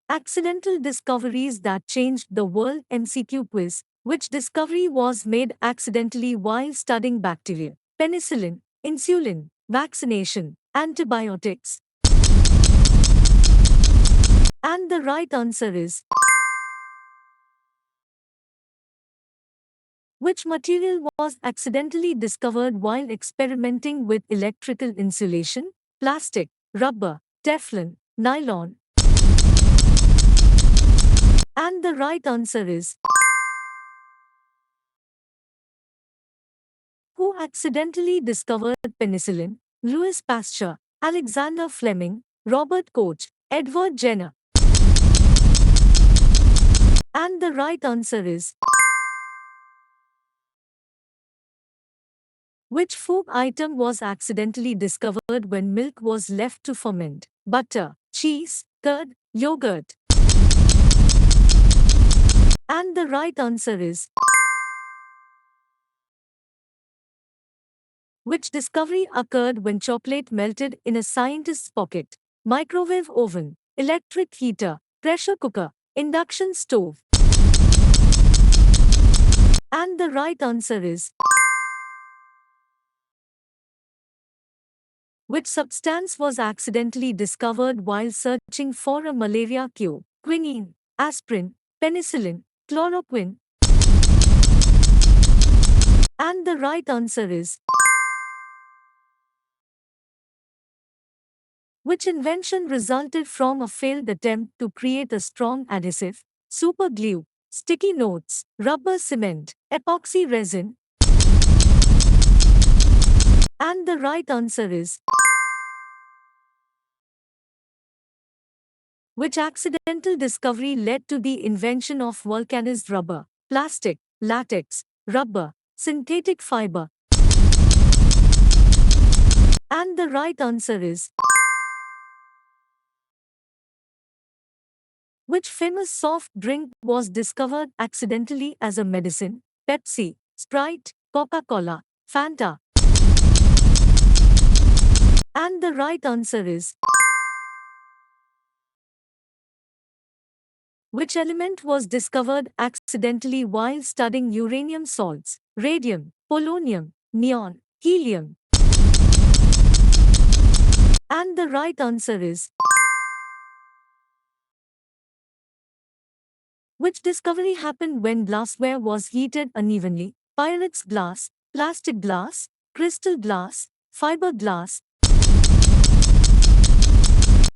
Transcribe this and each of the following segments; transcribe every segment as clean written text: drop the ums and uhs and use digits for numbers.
Accidental discoveries that changed the world MCQ quiz. Which discovery was made accidentally while studying bacteria? Penicillin, insulin, vaccination, antibiotics. And the right answer is which material was accidentally discovered while experimenting with electrical insulation? Plastic, rubber, Teflon, nylon. And the right answer is who accidentally discovered penicillin? Louis Pasteur, Alexander Fleming, Robert Koch, Edward Jenner. And the right answer is which food item was accidentally discovered when milk was left to ferment? Butter, cheese, curd, yogurt. And the right answer is which discovery occurred when chocolate melted in a scientist's pocket? Microwave oven, electric heater, pressure cooker, induction stove. And the right answer is which substance was accidentally discovered while searching for a malaria cure? Quinine, aspirin, penicillin, chloroquine. And the right answer is which invention resulted from a failed attempt to create a strong adhesive? Super glue, sticky notes, rubber cement, epoxy resin. And the right answer is which accidental discovery led to the invention of vulcanized rubber? Plastic, latex, rubber, synthetic fiber. And the right answer is which famous soft drink was discovered accidentally as a medicine? Pepsi, Sprite, Coca-Cola, Fanta. And the right answer is which element was discovered accidentally while studying uranium salts? Radium, polonium, neon, helium. And the right answer is which discovery happened when glassware was heated unevenly? Pyrex glass, plastic glass, crystal glass, fiber glass.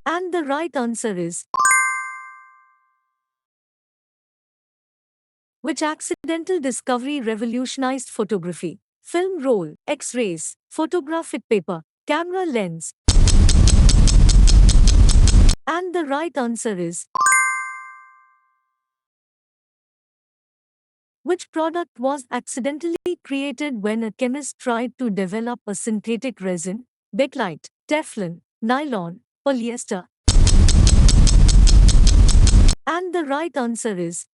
And the right answer is which accidental discovery revolutionized photography? Film roll, X-rays, photographic paper, camera lens. And the right answer is which product was accidentally created when a chemist tried to develop a synthetic resin? Bakelite, Teflon, nylon, polyester. And the right answer is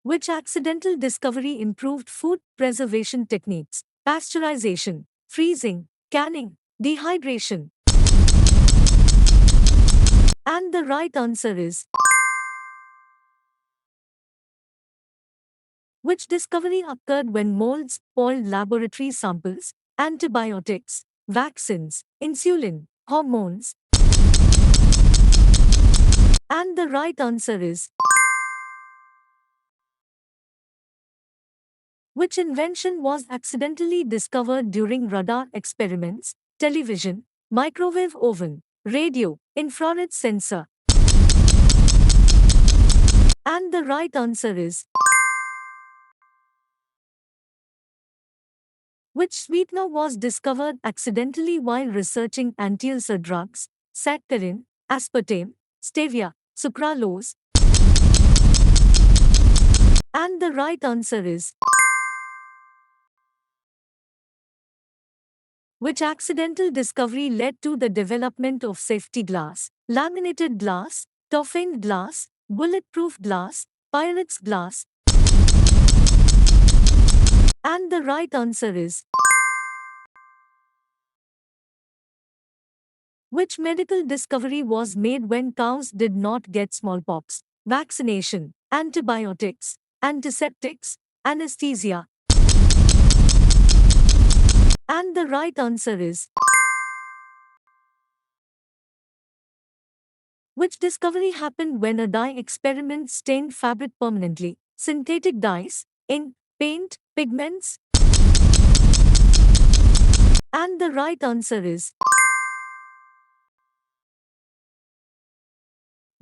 which accidental discovery improved food preservation techniques? Pasteurization, freezing, canning, dehydration. And the right answer is which discovery occurred when molds spoiled laboratory samples? Antibiotics, vaccines, insulin, hormones. And the right answer is which invention was accidentally discovered during radar experiments? Television, microwave oven, radio, infrared sensor. And the right answer is which sweetener was discovered accidentally while researching anti-ulcer drugs? Saccharin, aspartame, stevia, sucralose. And the right answer is which accidental discovery led to the development of safety glass? Laminated glass, toffined glass, bulletproof glass, Pyrex glass. And the right answer is Which medical discovery was made when cows did not get smallpox? Vaccination, antibiotics, antiseptics, anesthesia. And the right answer is which discovery happened when a dye experiment stained fabric permanently? Synthetic dyes, ink, paint, pigments? And the right answer is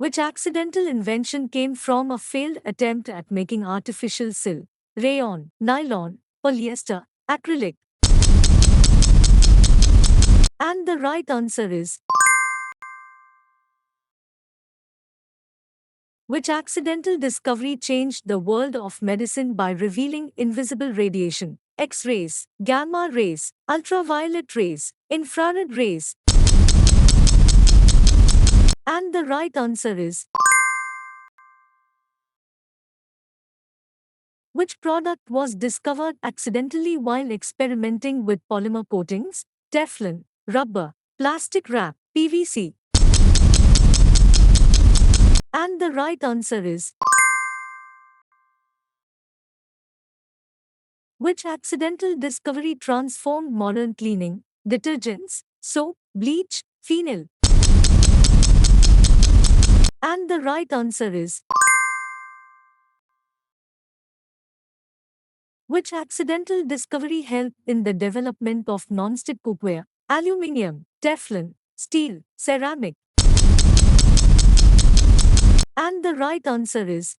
which accidental invention came from a failed attempt at making artificial silk? Rayon, nylon, polyester, acrylic. And the right answer is which accidental discovery changed the world of medicine by revealing invisible radiation? X-rays, gamma rays, ultraviolet rays, infrared rays. And the right answer is which product was discovered accidentally while experimenting with polymer coatings? Teflon, rubber, plastic wrap, PVC. And the right answer is which accidental discovery transformed modern cleaning? Detergents, soap, bleach, phenol. And the right answer is which accidental discovery helped in the development of non-stick cookware? Aluminium, Teflon, steel, ceramic. And the right answer is